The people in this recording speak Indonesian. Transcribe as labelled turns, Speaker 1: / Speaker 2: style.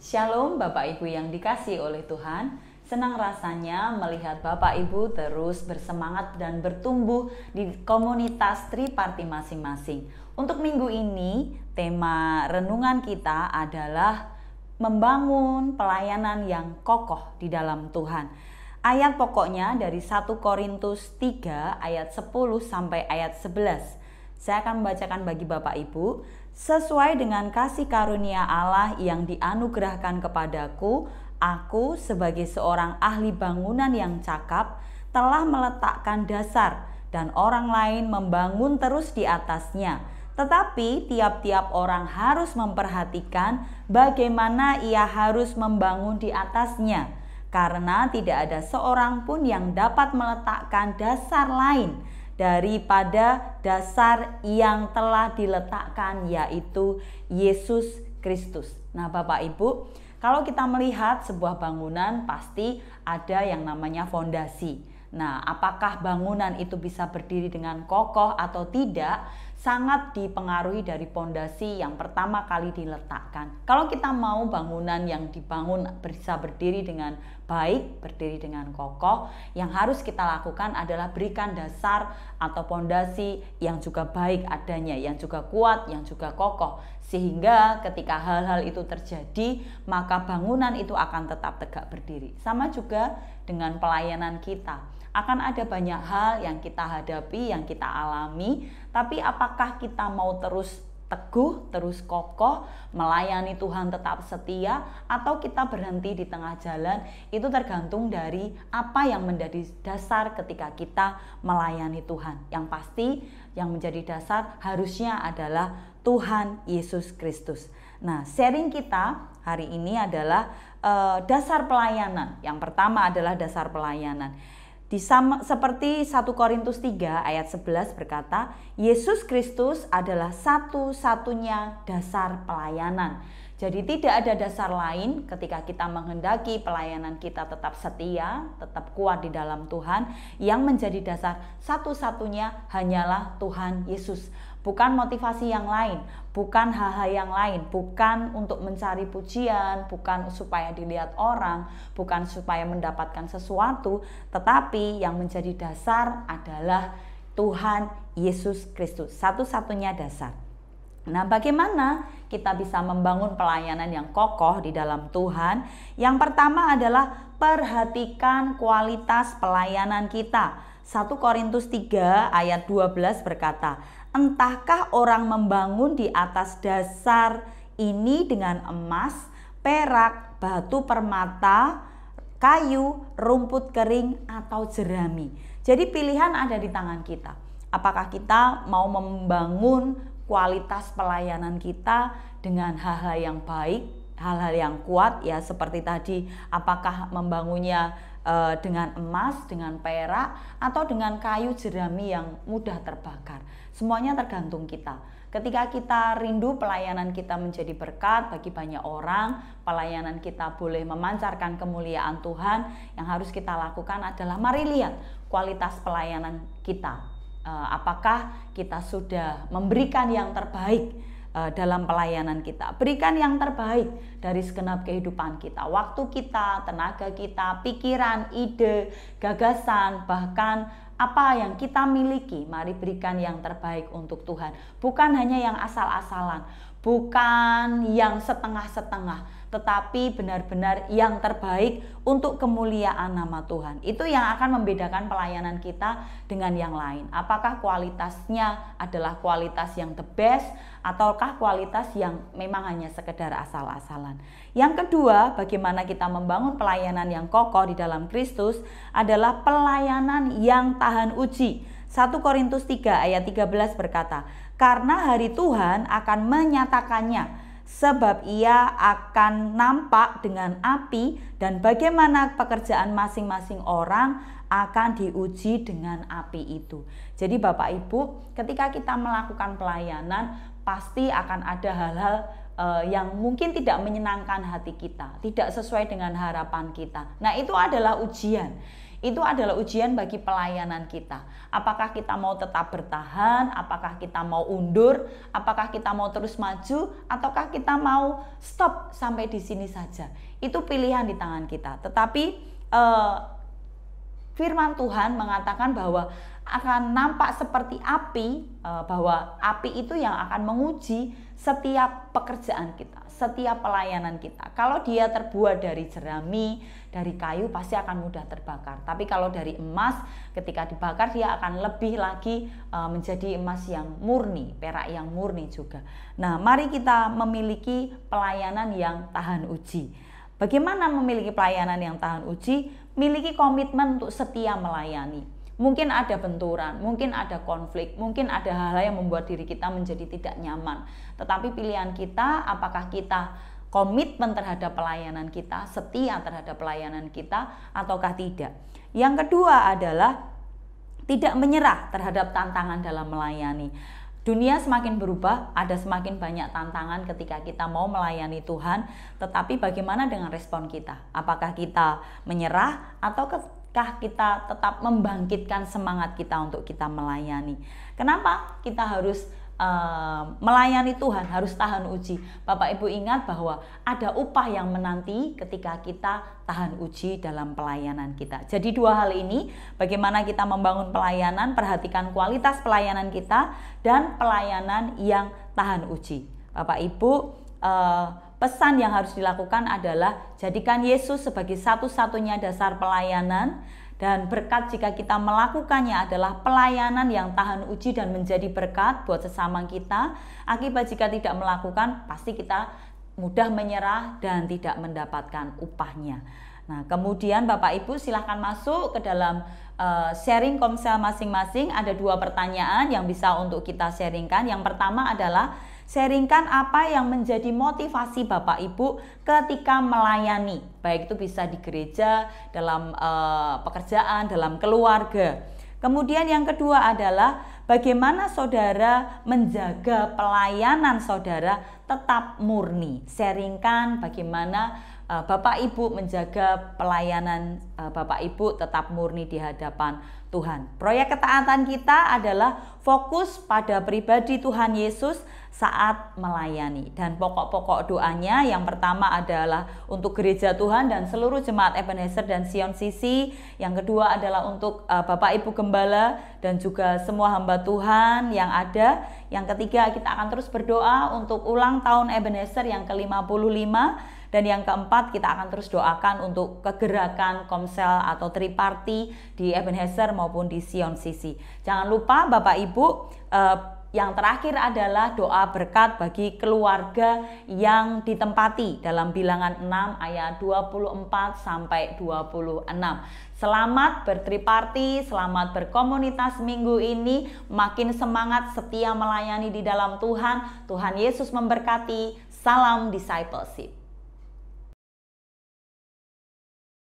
Speaker 1: Shalom Bapak Ibu yang dikasihi oleh Tuhan. Senang rasanya melihat Bapak Ibu terus bersemangat dan bertumbuh di komunitas Triparti masing-masing. Untuk minggu ini, tema renungan kita adalah membangun pelayanan yang kokoh di dalam Tuhan. Ayat pokoknya dari 1 Korintus 3 ayat 10 sampai ayat 11. Saya akan membacakan bagi Bapak Ibu. Sesuai dengan kasih karunia Allah yang dianugerahkan kepadaku, aku sebagai seorang ahli bangunan yang cakap telah meletakkan dasar dan orang lain membangun terus di atasnya. Tetapi tiap-tiap orang harus memperhatikan bagaimana ia harus membangun di atasnya, karena tidak ada seorang pun yang dapat meletakkan dasar lain daripada dasar yang telah diletakkan, yaitu Yesus Kristus. Nah, Bapak Ibu, kalau kita melihat sebuah bangunan pasti ada yang namanya fondasi. Nah, apakah bangunan itu bisa berdiri dengan kokoh atau tidak sangat dipengaruhi dari fondasi yang pertama kali diletakkan. Kalau kita mau bangunan yang dibangun bisa berdiri dengan baik, berdiri dengan kokoh, yang harus kita lakukan adalah berikan dasar atau fondasi yang juga baik adanya, yang juga kuat, yang juga kokoh. Sehingga ketika hal-hal itu terjadi, maka bangunan itu akan tetap tegak berdiri. Sama juga dengan pelayanan kita. Akan ada banyak hal yang kita hadapi, yang kita alami, tapi apakah kita mau terus teguh, terus kokoh, melayani Tuhan tetap setia, atau kita berhenti di tengah jalan? Itu tergantung dari apa yang menjadi dasar ketika kita melayani Tuhan. Yang pasti yang menjadi dasar harusnya adalah Tuhan Yesus Kristus. Nah, sharing kita hari ini adalah dasar pelayanan. Yang pertama adalah dasar pelayanan. Seperti 1 Korintus 3 ayat 11 berkata, Yesus Kristus adalah satu-satunya dasar pelayanan. Jadi tidak ada dasar lain ketika kita menghendaki pelayanan kita tetap setia, tetap kuat di dalam Tuhan. Yang menjadi dasar satu-satunya hanyalah Tuhan Yesus. Bukan motivasi yang lain, bukan hal-hal yang lain, bukan untuk mencari pujian, bukan supaya dilihat orang, bukan supaya mendapatkan sesuatu, tetapi yang menjadi dasar adalah Tuhan Yesus Kristus, satu-satunya dasar. Nah, bagaimana kita bisa membangun pelayanan yang kokoh di dalam Tuhan? Yang pertama adalah perhatikan kualitas pelayanan kita. 1 Korintus 3 ayat 12 berkata, entahkah orang membangun di atas dasar ini dengan emas, perak, batu permata, kayu, rumput kering, atau jerami. Jadi pilihan ada di tangan kita. Apakah kita mau membangun kualitas pelayanan kita dengan hal-hal yang baik, hal-hal yang kuat, ya seperti tadi, apakah membangunnya dengan emas, dengan perak, atau dengan kayu jerami yang mudah terbakar. Semuanya tergantung kita. Ketika kita rindu pelayanan kita menjadi berkat bagi banyak orang, pelayanan kita boleh memancarkan kemuliaan Tuhan, yang harus kita lakukan adalah mari lihat kualitas pelayanan kita. Apakah kita sudah memberikan yang terbaik dalam pelayanan kita. Berikan yang terbaik dari segenap kehidupan kita, waktu kita, tenaga kita, pikiran, ide, gagasan, bahkan apa yang kita miliki. Mari berikan yang terbaik untuk Tuhan. Bukan hanya yang asal-asalan, bukan yang setengah-setengah, tetapi benar-benar yang terbaik untuk kemuliaan nama Tuhan. Itu yang akan membedakan pelayanan kita dengan yang lain. Apakah kualitasnya adalah kualitas yang the best, ataukah kualitas yang memang hanya sekedar asal-asalan. Yang kedua, bagaimana kita membangun pelayanan yang kokoh di dalam Kristus adalah pelayanan yang tahan uji. 1 Korintus 3 ayat 13 berkata, karena hari Tuhan akan menyatakannya, sebab ia akan nampak dengan api, dan bagaimana pekerjaan masing-masing orang akan diuji dengan api itu. Jadi Bapak Ibu, ketika kita melakukan pelayanan, pasti akan ada hal-hal yang mungkin tidak menyenangkan hati kita, tidak sesuai dengan harapan kita. Nah, itu adalah ujian. itu adalah ujian bagi pelayanan kita. Apakah kita mau tetap bertahan, apakah kita mau undur, apakah kita mau terus maju, ataukah kita mau stop sampai di sini saja. Itu pilihan di tangan kita. Tetapi firman Tuhan mengatakan bahwa akan nampak seperti api, bahwa api itu yang akan menguji setiap pekerjaan kita, setiap pelayanan kita. Kalau dia terbuat dari jerami, dari kayu, pasti akan mudah terbakar. Tapi kalau dari emas, ketika dibakar dia akan lebih lagi menjadi emas yang murni, perak yang murni juga. Nah, mari kita memiliki pelayanan yang tahan uji. Bagaimana memiliki pelayanan yang tahan uji? Miliki komitmen untuk setia melayani. Mungkin ada benturan, mungkin ada konflik, mungkin ada hal-hal yang membuat diri kita menjadi tidak nyaman. Tetapi pilihan kita, apakah kita komitmen terhadap pelayanan kita, setia terhadap pelayanan kita, ataukah tidak. Yang kedua adalah tidak menyerah terhadap tantangan dalam melayani. Dunia semakin berubah, ada semakin banyak tantangan ketika kita mau melayani Tuhan, tetapi bagaimana dengan respon kita? Apakah kita menyerah ataukah kita tetap membangkitkan semangat kita untuk kita melayani? Kenapa kita harus melayani Tuhan, harus tahan uji? Bapak Ibu ingat bahwa ada upah yang menanti ketika kita tahan uji dalam pelayanan kita. Jadi dua hal ini, bagaimana kita membangun pelayanan, perhatikan kualitas pelayanan kita, dan pelayanan yang tahan uji. Bapak Ibu, pesan yang harus dilakukan adalah jadikan Yesus sebagai satu-satunya dasar pelayanan, dan berkat jika kita melakukannya adalah pelayanan yang tahan uji dan menjadi berkat buat sesama kita. Akibat jika tidak melakukan, pasti kita mudah menyerah dan tidak mendapatkan upahnya. Nah, kemudian Bapak Ibu silahkan masuk ke dalam sharing komsel masing-masing. Ada 2 pertanyaan yang bisa untuk kita sharingkan. Yang pertama adalah sharingkan apa yang menjadi motivasi Bapak Ibu ketika melayani. Baik itu bisa di gereja, dalam pekerjaan, dalam keluarga. Kemudian yang kedua adalah bagaimana saudara menjaga pelayanan saudara tetap murni. Sharingkan bagaimana Bapak Ibu menjaga pelayanan Bapak Ibu tetap murni di hadapan Tuhan. Proyek ketaatan kita adalah fokus pada pribadi Tuhan Yesus saat melayani. Dan pokok-pokok doanya yang pertama adalah untuk gereja Tuhan dan seluruh jemaat Ebenezer dan Sion Sisi. Yang kedua adalah untuk Bapak Ibu Gembala dan juga semua hamba Tuhan yang ada. Yang ketiga, kita akan terus berdoa untuk ulang tahun Ebenezer yang ke-55. Dan yang keempat, kita akan terus doakan untuk kegerakan komsel atau triparti di Ebenezer maupun di Sion Sisi. Jangan lupa Bapak Ibu, yang terakhir adalah doa berkat bagi keluarga yang ditempati dalam Bilangan 6 ayat 24 sampai 26. Selamat bertriparti, selamat berkomunitas minggu ini, makin semangat setia melayani di dalam Tuhan. Tuhan Yesus memberkati. Salam discipleship.